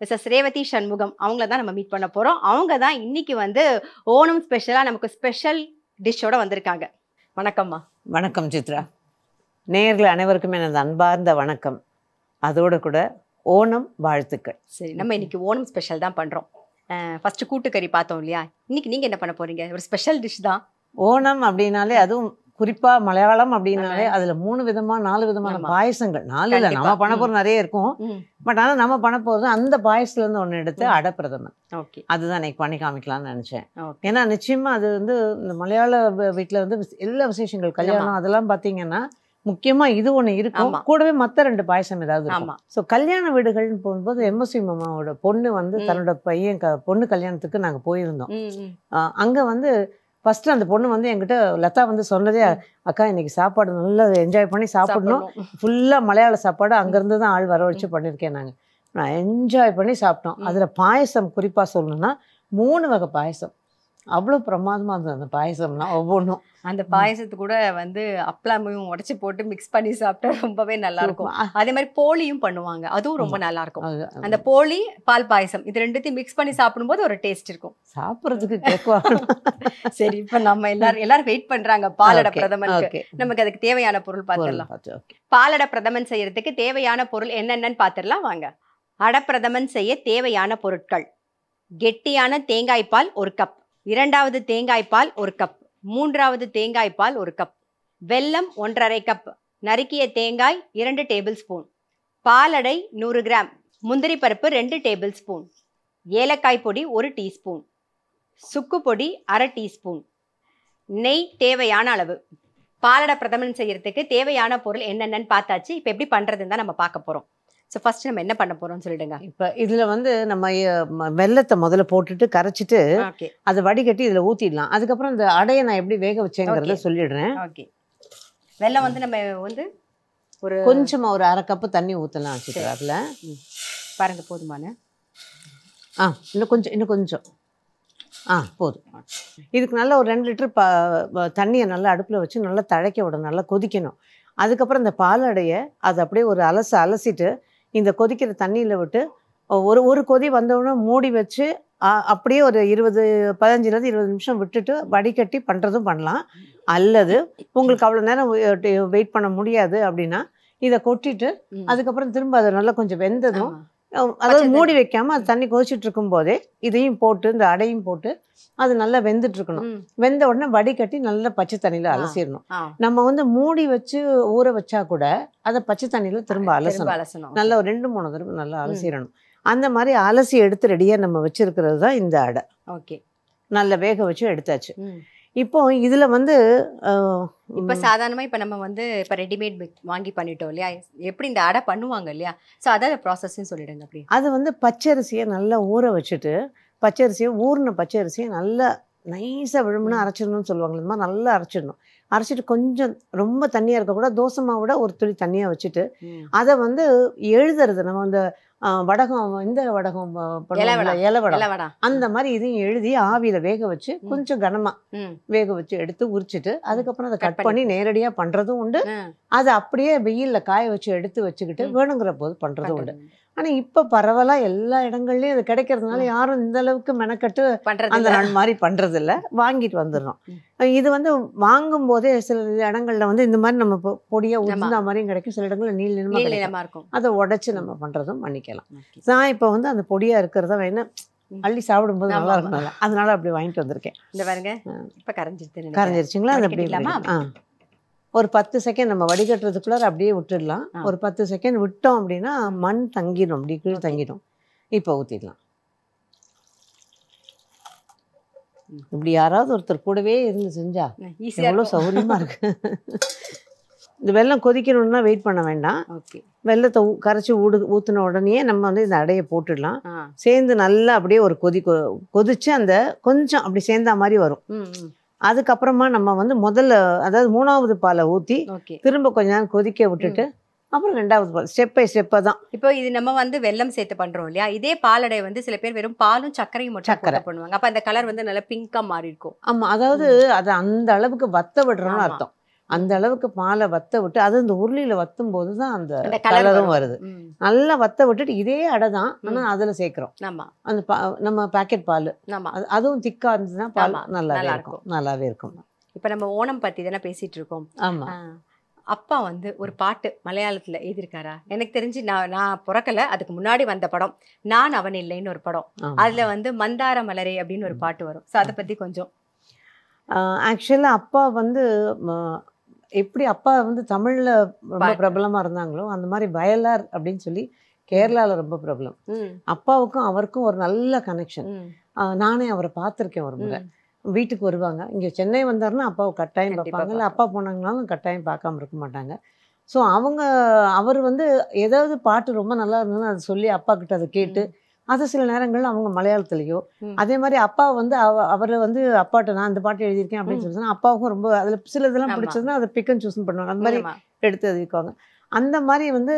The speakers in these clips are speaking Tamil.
மிஸ்ஸஸ் ரேவதி சண்முகம் அவங்கள தான் நம்ம மீட் பண்ண போறோம். அவங்க தான் இன்னைக்கு வந்து ஓணம் ஸ்பெஷலா நமக்கு ஸ்பெஷல் டிஷ்ஷோட வந்திருக்காங்க. வணக்கம்மா. வணக்கம் சித்ரா. நேயர்கள் அனைவருக்கும் எனது அன்பார்ந்த வணக்கம். அதோட கூட ஓணம் வாழ்த்துக்கள். சரி, நம்ம இன்னைக்கு ஓணம் ஸ்பெஷல் தான் பண்றோம். ஃபர்ஸ்ட் கூட்டுக்கறி பார்த்தோம் இல்லையா? இன்னைக்கு நீங்க என்ன பண்ண போறீங்க? ஒரு ஸ்பெஷல் டிஷ் தான். ஓணம் அப்படின்னாலே அதுவும் குறிப்பா மலையாளம் அப்படின்னாலே அதுல 3 விதமா 4 விதமான பாயசங்கள், 4 இல்ல நம்ம பண்ண போறது நிறைய இருக்கும். பட் ஆனா நம்ம பண்ண போறது அந்த பாயசத்துல இருந்து ஒண்ணு எடுத்து அடப்பிரதமன். அதுதான் இன்னைக்கு பண்ணி காமிக்கலாம்னு நினைச்சேன். ஏன்னா நிச்சயமா அது வந்து இந்த மலையாள வீட்டுல வந்து எல்லா விசேஷங்கள் கல்யாணம் அதெல்லாம் பாத்தீங்கன்னா முக்கியமா இது ஒண்ணு இருக்கும். கூடவே மத்த 2 பாயசம் ஏதாவது இருக்கும். ஸோ கல்யாண வீடுகள்னு போகும்போது எம்எஸ்வி மாமாவோட பொண்ணு வந்து தன்னோட பையன் பொண்ணு கல்யாணத்துக்கு நாங்க போயிருந்தோம். அங்க வந்து ஃபர்ஸ்ட் அந்த பொண்ணு வந்து என்கிட்ட லதா வந்து சொன்னதே, அக்கா இன்னைக்கு சாப்பாடு நல்லா என்ஜாய் பண்ணி சாப்பிடணும், ஃபுல்லா மலையாள சாப்பாடு அங்கிருந்து தான் ஆள் வரவழைச்சு பண்ணியிருக்கேன். நான் என்ஜாய் பண்ணி சாப்பிட்டோம். அதுல பாயசம் குறிப்பா சொல்லணும்னா 3 வகை பாயசம். அவ்வளோ பிரமாதமா இருந்தது அந்த பாயசம்லாம் ஒவ்வொன்றும். அந்த பாயசத்து கூட வந்து அப்பளமையும் உடைச்சு போட்டு மிக்ஸ் பண்ணி சாப்பிட்டா ரொம்பவே நல்லா இருக்கும். அதே மாதிரி போலியும் பண்ணுவாங்க, அதுவும் ரொம்ப நல்லா இருக்கும். அந்த போலி பால் பாயசம் இது ரெண்டுத்தையும் மிக்ஸ் பண்ணி சாப்பிடும்போது ஒரு டேஸ்ட் இருக்கும். சாப்பிட்றதுக்கு கேட்கும். சரி, இப்ப நம்ம எல்லாரும் வெயிட் பண்றாங்க பாலடை பிரதமனுக்கு. நமக்கு அதுக்கு தேவையான பொருள் பார்த்துடலாம். பாலடை பிரதமன் செய்யறதுக்கு தேவையான பொருள் என்னென்னு பார்த்துடலாம் வாங்க. அடப்பிரதமன் செய்ய தேவையான பொருட்கள்: கெட்டியான தேங்காய் பால் 1 கப், 2வது தேங்காய் பால் 1 கப், 3வது தேங்காய் பால் 1 கப், வெல்லம் 1½ கப், நறுக்கிய தேங்காய் 2 டேபிள் ஸ்பூன், பாலடை 100 கிராம், முந்திரி பருப்பு 2 டேபிள் ஸ்பூன், ஏலக்காய் பொடி 1 டீஸ்பூன், சுக்கு பொடி 1/2 டீஸ்பூன், நெய் தேவையான அளவு. பாலடை பிரதமன் செய்யறதுக்கு தேவையான பொருள் என்னென்னு பார்த்தாச்சு. இப்போ எப்படி பண்றதுன்னு தான் நம்ம பார்க்க போறோம். ஸோ ஃபர்ஸ்ட் நம்ம என்ன பண்ண போறோம்னு சொல்லிடுங்க. இப்போ இதில் வந்து நம்ம வெல்லத்தை முதல்ல போட்டுட்டு கரைச்சிட்டு அதை வடிகட்டி இதில் ஊற்றிடலாம். அதுக்கப்புறம் இந்த அடையை நான் எப்படி வேக வச்சேங்கிறத சொல்லிடுறேன். ஓகே. வெல்லம் வந்து நம்ம வந்து ஒரு கொஞ்சமாக ஒரு 1/2 கப்பு தண்ணி ஊற்றலாம் வச்சுட்டு அதில் பாருங்க. போதுமான இன்னும் கொஞ்சம் போதும். இதுக்கு நல்லா ஒரு 2 லிட்டர் தண்ணியை நல்லா அடுப்பில் வச்சு நல்லா தழைக்க விடணும், நல்லா கொதிக்கணும். அதுக்கப்புறம் இந்த பாலடையை அதை அப்படியே ஒரு அலசிட்டு இந்த கொதிக்கிற தண்ணியில் விட்டு ஒரு கொதி வந்தவுடனே மூடி வச்சு அப்படியே ஒரு 15-20 நிமிஷம் விட்டுட்டு வடிகட்டி பண்ணுறதும் பண்ணலாம். அல்லது உங்களுக்கு அவ்வளோ நேரம் வெயிட் பண்ண முடியாது அப்படின்னா இதை கொட்டிட்டு அதுக்கப்புறம் திரும்ப அதை நல்லா கொஞ்சம் வெந்ததும், அதாவது மூடி வைக்காம அது தண்ணி கொதிச்சுட்டு இருக்கும் போதே இதையும் போட்டு இந்த அடையும் போட்டு அது நல்லா வெந்துட்டு இருக்கணும். வெந்த உடனே வடிகட்டி நல்லா பச்சை தண்ணியில அலசிடணும். நம்ம வந்து மூடி வச்சு ஊற வச்சா கூட அதை பச்சை தண்ணியில திரும்ப அலசணும். நல்லா ஒரு 2-3 தடவை நல்லா அலசிடணும். அந்த மாதிரி அலசி எடுத்து ரெடியா நம்ம வச்சிருக்கிறது தான் இந்த அடை. ஓகே, நல்லா வேக வச்சு எடுத்தாச்சு. இப்போ இதுல வந்து இப்போ சாதாரணமாக இப்போ நம்ம வந்து இப்போ ரெடிமேட் வாங்கி பண்ணிட்டோம் இல்லையா? எப்படி இந்த அடை பண்ணுவாங்க இல்லையா? ஸோ அதாவது ப்ராசஸ்ன்னு சொல்லிடுங்க. அப்படி அது வந்து பச்சரிசியை நல்லா ஊற வச்சுட்டு ஊறின பச்சரிசியை நல்லா நைஸாக விழும்புனா அரைச்சிடணும்னு சொல்லுவாங்க. இந்த மாதிரி நல்லா அரைச்சிடணும். அரைச்சிட்டு கொஞ்சம் ரொம்ப தண்ணியாக இருக்கக்கூடாது, தோசை மாவோட ஒரு துளி தண்ணியாக வச்சுட்டு அதை வந்து எழுதுறது. நம்ம அந்த வடகம், இந்த வடகம் இலவடம் அந்த மாதிரி இதையும் எழுதி ஆவியில வேக வச்சு கொஞ்சம் கனமா வேக வச்சு எடுத்து உரிச்சிட்டு அதுக்கப்புறம் அதை கட் பண்ணி நேரடியா பண்றதும் உண்டு. அதை அப்படியே வெயில்ல காய வச்சு எடுத்து வச்சுக்கிட்டு வேணுங்கிற போது பண்றதும் உண்டு. ஆனா இப்ப பரவலா எல்லா இடங்கள்லயும் அது கிடைக்கிறதுனால யாரும் இந்த அளவுக்கு மெனக்கட்டு அந்த நாள் மாதிரி பண்றது இல்ல, வாங்கிட்டு வந்துடுறோம். இது வந்து வாங்கும் போதே சில இடங்கள்ல வந்து இந்த மாதிரி நம்ம பொடியா உதிர்ந்த மாதிரியும் கிடைக்கும், சில இடங்கள்ல நீளமா இருக்கும். அதை உடைச்சு நம்ம பண்றதும் பண்ணிக்கலாம். நான் இப்ப வந்து அந்த பொடியா இருக்கிறத வேணா அள்ளி சாப்பிடும்போது நல்லா இருக்கும், அதனால அப்படி வாங்கிட்டு வந்திருக்கேன். இந்த பாருங்க, இப்ப கரைஞ்சிருச்சுங்களா? அது அப்படி ஒரு 10 செகண்ட் நம்ம வடிகட்டுறதுக்குள்ளார அப்படியே விட்டுடலாம். ஒரு 10 செகண்ட் விட்டோம் அப்படின்னா மண் தங்கிடும், அப்படி கீழே தங்கிடும். இப்போ ஊற்றிடலாம். இப்படி யாராவது ஒருத்தர் கூடவே இருந்து செஞ்சா எவ்வளோ சௌகரியமா இருக்கு. இந்த வெல்லம் கொதிக்கணும்னா வெயிட் பண்ண வேண்டாம். வெல்லத்தை கரைச்சி ஊற்றின உடனே நம்ம வந்து இந்த அடையை போட்டுடலாம். சேர்ந்து நல்லா அப்படியே ஒரு கொதிச்சு அந்த கொஞ்சம் அப்படி சேர்ந்தா மாதிரி வரும். அதுக்கப்புறமா நம்ம வந்து முதல்ல அதாவது 3வது பாலை ஊற்றி திரும்ப கொஞ்ச நேரம் கொதிக்க விட்டுட்டு அப்புறம் 2வது பால் ஸ்டெப் பை ஸ்டெப்பாக தான். இப்போ இது நம்ம வந்து வெல்லம் சேர்த்து பண்ணுறோம் இல்லையா? இதே பாலடை வந்து சில பேர் வெறும் பாலும் சர்க்கரையும் மட்டும் பண்ணுவாங்க. அப்போ அந்த கலர் வந்து நல்லா பிங்காக மாறி இருக்கும். ஆமாம், அதாவது அதை அந்த அளவுக்கு வத்த விடுறோம்னு அர்த்தம். அந்த அளவுக்கு பாலை வத்த விட்டு அது இந்த உருளியில வத்தும் போதுதான் அந்த கலரும் வருது. நல்லா வத்த விட்டுட்டு இதே அடை தான், ஆனா அதுல சேர்க்கிறோம். அந்த நம்ம பாக்கெட் பால் அதுவும் திக்கா இருந்துச்சுன்னா பால் நல்லாவே இருக்கும். இப்ப நம்ம ஓணம் பத்தி தானே பேசிட்டு இருக்கோம். ஆமா. அப்பா வந்து ஒரு பாட்டு மலையாளத்துல எழுதியிருக்காரா? எனக்கு தெரிஞ்சு நான் பிறக்கல, அதுக்கு முன்னாடி வந்த படம் நான் அவன் இல்லைன்னு ஒரு படம். அதுல வந்து மந்தார மலரே அப்படின்னு ஒரு பாட்டு வரும். ஸோ அதை பத்தி கொஞ்சம். ஆக்சுவலாக அப்பா வந்து எப்படி அப்பா வந்து தமிழ்ல ரொம்ப பிரபலமா இருந்தாங்களோ அந்த மாதிரி வயலார் அப்படின்னு சொல்லி கேரளால ரொம்ப பிரபலம். அப்பாவுக்கும் அவருக்கும் ஒரு நல்ல கனெக்ஷன். நானே அவரை பார்த்துருக்கேன் ஒரு முறை. வீட்டுக்கு வருவாங்க, இங்கே சென்னை வந்தாருன்னா அப்பாவை கட்டாயம் பார்ப்பாங்க, இல்லை அப்பா போனாங்கனாலும் கட்டாயம் பார்க்காம இருக்க மாட்டாங்க. ஸோ அவர் வந்து ஏதாவது பாட்டு ரொம்ப நல்லா இருந்ததுன்னா அதை சொல்லி அப்பா கிட்ட அதை கேட்டு அதை சில நேரங்கள்ல அவங்க மலையாளத்துலேயோ அதே மாதிரி அப்பா வந்து அவரை வந்து அப்பாட்ட நான் இந்த பாட்டு எழுதியிருக்கேன் அப்படின்னு சொல்லி அப்பாவுக்கும் ரொம்ப அதில் சில இதெல்லாம் பிடிச்சதுன்னா அதை பிக் அண்ட் சூஸ் பண்ணுவாங்க, அந்த மாதிரி எடுத்து எழுதிக்குவாங்க. அந்த மாதிரி வந்து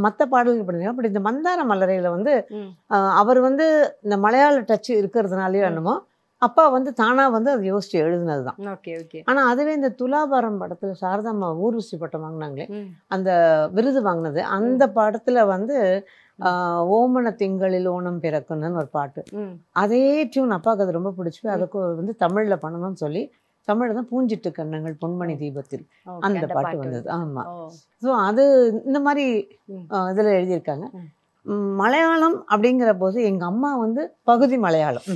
மற்ற பாடல்கள் பண்ணுவாங்க. பட் இந்த மந்தார மலரையில் வந்து அவர் வந்து இந்த மலையாள டச் இருக்கிறதுனாலயோ என்னமோ அப்பா வந்து தானா வந்து அதை யோசிச்சு எழுதுனது தான். ஆனா அதுவே இந்த துலாபாரம் படத்துல சாரதாம்மா ஊர்வசி பட்டம் வாங்கினாங்களே, அந்த விருது வாங்கினது, அந்த படத்துல வந்து ஓமன திங்களில் ஓணம் பிறக்குன்னு ஒரு பாட்டு, அதே டியூன் அப்பாவுக்கு அது ரொம்ப பிடிச்சி அதுக்கு வந்து தமிழ்ல பண்ணணும்னு சொல்லி தமிழ்ல தான் பூஞ்சிட்டு கண்ணங்கள் பொன்மணி தீபத்தில் அந்த பாட்டு வந்தது. ஆமா. ஸோ அது இந்த மாதிரி இதுல எழுதியிருக்காங்க. மலையாளம் அப்படிங்கிற போது எங்க அம்மா வந்து பகுதி மலையாளம்,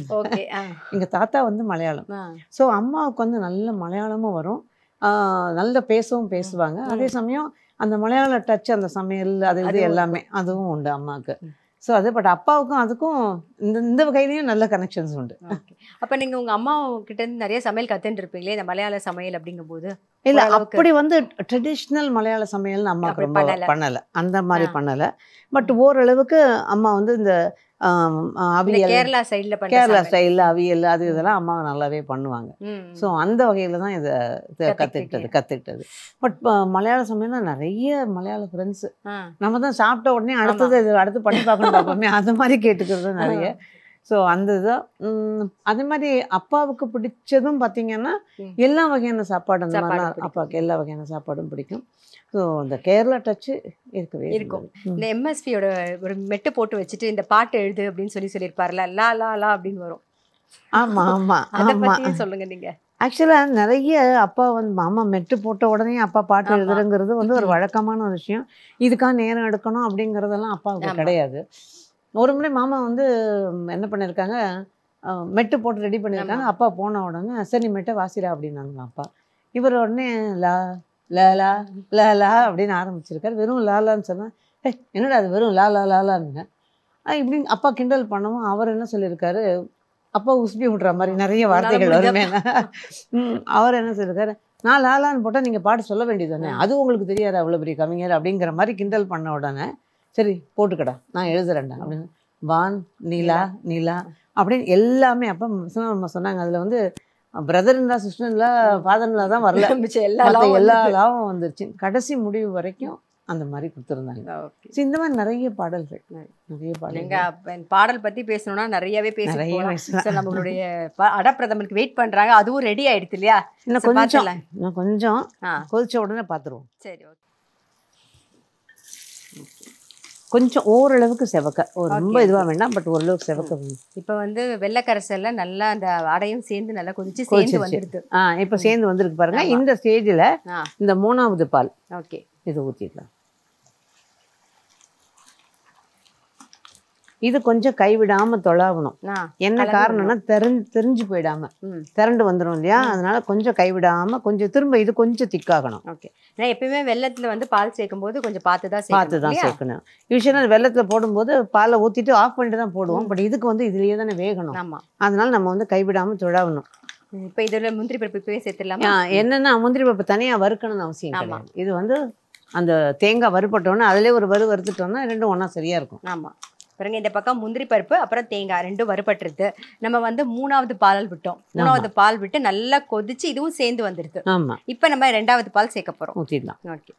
எங்க தாத்தா வந்து மலையாளம். ஸோ அம்மாவுக்கு வந்து நல்ல மலையாளமும் வரும், நல்ல பேசுவாங்க. அதே சமயம் அந்த மலையாள டச், அந்த சமையல் அது இது எல்லாமே அதுவும் உண்டு அம்மாவுக்கு. ஸோ அது பட் அப்பாவுக்கும் அதுக்கும் இந்த வகையிலையும் நல்ல கனெக்ஷன்ஸ் உண்டு. அப்போ நீங்கள் உங்கள் அம்மா கிட்ட இருந்து நிறைய சமையல் கற்றுட்டு இருப்பீங்களே இந்த மலையாள சமையல் அப்படிங்கும் போது? இல்லை, அப்படி வந்து ட்ரெடிஷ்னல் மலையாள சமையல்னு அம்மாவுக்கு ரொம்ப பண்ணலை, அந்த மாதிரி பண்ணலை. பட் ஓரளவுக்கு அம்மா வந்து இந்த அவியல், கேரளா ஸ்டைலில் அவியல் அது இதெல்லாம் அம்மா நல்லாவே பண்ணுவாங்க. ஸோ அந்த வகையில் தான் இதை கற்றுக்கிட்டது. பட் மலையாள சமையல்னா நிறைய மலையாள ஃப்ரெண்ட்ஸு, நம்ம தான் சாப்பிட்ட உடனே அடுத்து பண்ணி பார்ப்போமே, அது மாதிரி கேட்டுக்கிறது நிறைய. ஸோ அந்த இதுதான். அதே மாதிரி அப்பாவுக்கு பிடிச்சதும் பார்த்தீங்கன்னா எல்லா வகையான சாப்பாடு, அந்த மாதிரிலாம் அப்பாவுக்கு எல்லா வகையான சாப்பாடும் பிடிக்கும். ஸோ இந்த கேரளா டச்சு இருக்கவே இருக்கும். இந்த எம்எஸ்பியோட ஒரு மெட்டு போட்டு வச்சுட்டு இந்த பாட்டு எழுது அப்படின்னு சொல்லியிருப்பார்ல, லா லா லா அப்படின்னு வரும். ஆமாம் ஆமாம், அதை பற்றி சொல்லுங்க நீங்க. ஆக்சுவலாக நிறைய அப்பா வந்து மாமா மெட்டு போட்ட உடனே அப்பா பாட்டு எழுதுறங்கிறது வந்து ஒரு வழக்கமான ஒரு விஷயம். இதுக்காக நேரம் எடுக்கணும் அப்படிங்கிறதெல்லாம் அப்பாவுக்கு கிடையாது. ஒரு முறை மாமா வந்து என்ன பண்ணியிருக்காங்க, மெட்டு போட்டு ரெடி பண்ணியிருக்காங்க. அப்பா போன உடனே சரி மெட்டை வாசிடா அப்படின்னாங்க அப்பா. இவர் உடனே லா லாலா லாலா அப்படின்னு ஆரம்பிச்சிருக்காரு. வெறும் லாலான்னு சொன்னால் என்னடா அது வெறும் லாலா லாலான்னு இப்படி அப்பா கிண்டல் பண்ணவும் அவர் என்ன சொல்லியிருக்காரு, அப்பா உசுப்பி விட்ற மாதிரி நிறைய வார்த்தைகள் வருமே. அவர் என்ன சொல்லியிருக்காரு, நான் லாலான்னு போட்டால் நீங்கள் பாட்டு சொல்ல வேண்டியது தானே, அது உங்களுக்கு தெரியாது அவ்வளோ பெரிய கவிஞர் அப்படிங்கிற மாதிரி கிண்டல் பண்ண உடனே சரி போட்டுக்கடா நான் எழுதுறேன்டா அப்படின்னு வான் நீலா நீலா அப்படின்னு எல்லாமே அப்போ நம்ம சொன்னாங்க. அதில் வந்து பிரதர்ன்லா சிஸ்டர்ன்லா ஃபாதர்ன்லா தான் வரல, எல்லா லாவும் வந்துருச்சு. கடைசி முடிவு வரைக்கும் அந்த மாதிரி கொடுத்துருந்தாங்க. இந்த மாதிரி நிறைய பாடல்கள், பாடல் பத்தி பேசணும்னா நிறையவே பேசணும். நம்மளுடைய அடப்பிரதமருக்கு வெயிட் பண்றாங்க, அதுவும் ரெடி ஆயிடுச்சு இல்லையா? இன்னும் கொஞ்சம் கொதிச்ச உடனே பார்த்துருவோம். சரி, கொஞ்சம் ஓரளவுக்கு செவக்க, ரொம்ப இதுவாக வேண்டாம், பட் ஓரளவுக்கு செவக்க வேணும். இப்போ வந்து வெள்ளைக்கரசல்ல நல்லா அந்த அடையும் சேர்ந்து நல்லா கொதிச்சு சேர்ந்து வந்துடுது. இப்போ சேர்ந்து வந்துருக்கு பாருங்க. இந்த ஸ்டேஜில் இந்த 3வது பால் இது ஊற்றிடலாம். இது கொஞ்சம் கைவிடாம தொழாவணும். என்ன காரணம்னா தெரிஞ்சு போயிடாம திரண்டு வந்துடும் இல்லையா, அதனால கொஞ்சம் கைவிடாம கொஞ்சம் திரும்ப இது கொஞ்சம் திக்காகணும். ஓகே, நான் எப்பயுமே வெள்ளத்துல வந்து பால் சேர்க்கும் போது கொஞ்சம் பார்த்து தான் சேர்க்கணும். யூஸ்வலாக வெள்ளத்துல போடும்போது பாலை ஊற்றிட்டு ஆஃப் பண்ணிட்டு தான் போடுவோம். பட் இதுக்கு வந்து இதுலயே தானே வேகணும். ஆமாம், அதனால நம்ம வந்து கைவிடாம தொழாவணும். இப்போ இதில் முந்திரி பருப்பு இப்பவே சேர்த்துடலாமா? என்னன்னா முந்திரி பருப்பு தனியாக வறுக்கணும்னு அவசியம் கிடையாது. இது வந்து அந்த தேங்காய் வறுப்பட்டோன்னா அதிலே ஒரு வறுத்துட்டோம்னா ரெண்டும் ஒன்றா சரியா இருக்கும். ஆமாம், பாருங்க இந்த பக்கம் முந்திரி பருப்பு அப்புறம் தேங்காய் ரெண்டும் வறுபட்டுருது. நம்ம வந்து 3வது பால் விட்டோம். 3வது பால் விட்டு நல்லா கொதிச்சு இதுவும் சேர்ந்து வந்துருது. ஆமா, இப்போ நம்ம 2வது பால் சேர்க்க போறோம். ஊற்றிடலாம். ஓகே,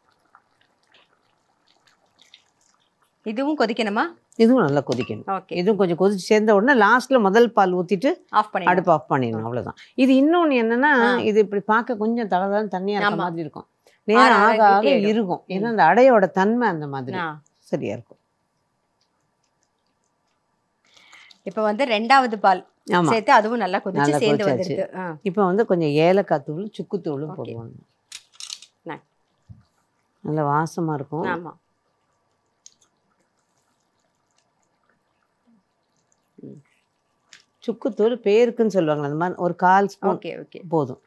இதுவும் கொதிக்கணுமா? இதுவும் நல்லா கொதிக்கணும். ஓகே. இதுவும் கொஞ்சம் கொதிச்சு சேர்ந்த உடனே லாஸ்ட்ல முதல் பால் ஊற்றிட்டு ஆஃப் பண்ணி அடுப்பு ஆஃப் பண்ணிடணும். அவ்வளோதான். இது இன்னொன்று என்னன்னா, இது இப்படி பார்க்க கொஞ்சம் தளதளன்னு தண்ணியாக இருக்க மாதிரி இருக்கும். நேரம் ஆக ஆக இருக்கும். ஏன்னா அந்த அடையோட தன்மை அந்த மாதிரி சரியா இருக்கும். இப்போ வந்து 2வது பால் சேர்த்து அதுவும் நல்லா கொதிச்சு சேர்ந்து வந்துருது. இப்போ வந்து கொஞ்சம் ஏலக்காய் தூள், சுக்கு தூளும் போடுவாங்க. நல்ல வாசமா இருக்கும். ஆமா. சுக்குத்தூள் பேருக்குன்னு சொல்லுவாங்க. அந்த மாதிரி ஒரு 1/4 ஸ்பூன் போதும்.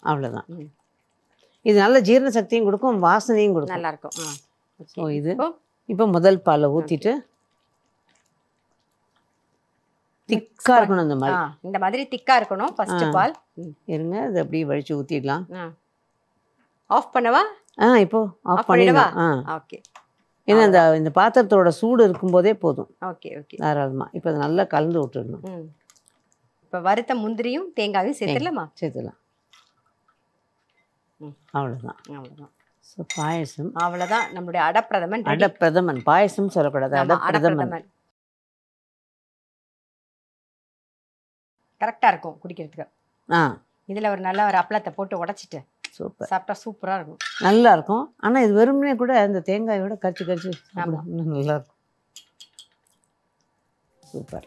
அவ்வளோதான். இது நல்ல ஜீரண சக்தியும் கொடுக்கும், வாசனையும் கொடுக்கும். நல்லா இருக்கும். ஸோ இது இப்போ முதல் பாலை ஊற்றிட்டு திக்காக இருக்கணும். இந்த மாதிரி திக்காக இருக்கணும் ஃபர்ஸ்ட் பால். இருங்க, அது அப்படியே வழிச்சு ஊற்றிடலாம். ஆஃப் பண்ணவா? இப்போ ஆஃப் பண்ணிடலாம். ஓகே. ஏன்னா இந்த பாத்திரத்தோட சூடு இருக்கும்போதே போதும். Okay okay. தாராளமாக. இப்போ அதை நல்லா கலந்து விட்டுடணும். இப்போ வறுத்த முந்திரியும் தேங்காயும் சேர்த்துடலாமா? சேர்த்துலாம். அவ்வளோதான். அவ்வளோதான். ஸோ பாயசம் அவ்வளோதான். நம்மளுடைய அடப்பிரதமன். அடப்பிரதமன் பாயசம் சொல்லக்கூடாது, அடப்பிரதமன். கரெக்டாக இருக்கும் குடிக்கிறதுக்கு. இதில் ஒரு நல்ல ஒரு அப்பளத்தை போட்டு உடச்சிட்டு சூப்பர் சாப்பிட்டா சூப்பராக இருக்கும். நல்லா இருக்கும். ஆனால் இது வெறுமனே கூட இந்த தேங்காயோட கரிச்சு கரிச்சு நல்லா இருக்கும். சூப்பர்.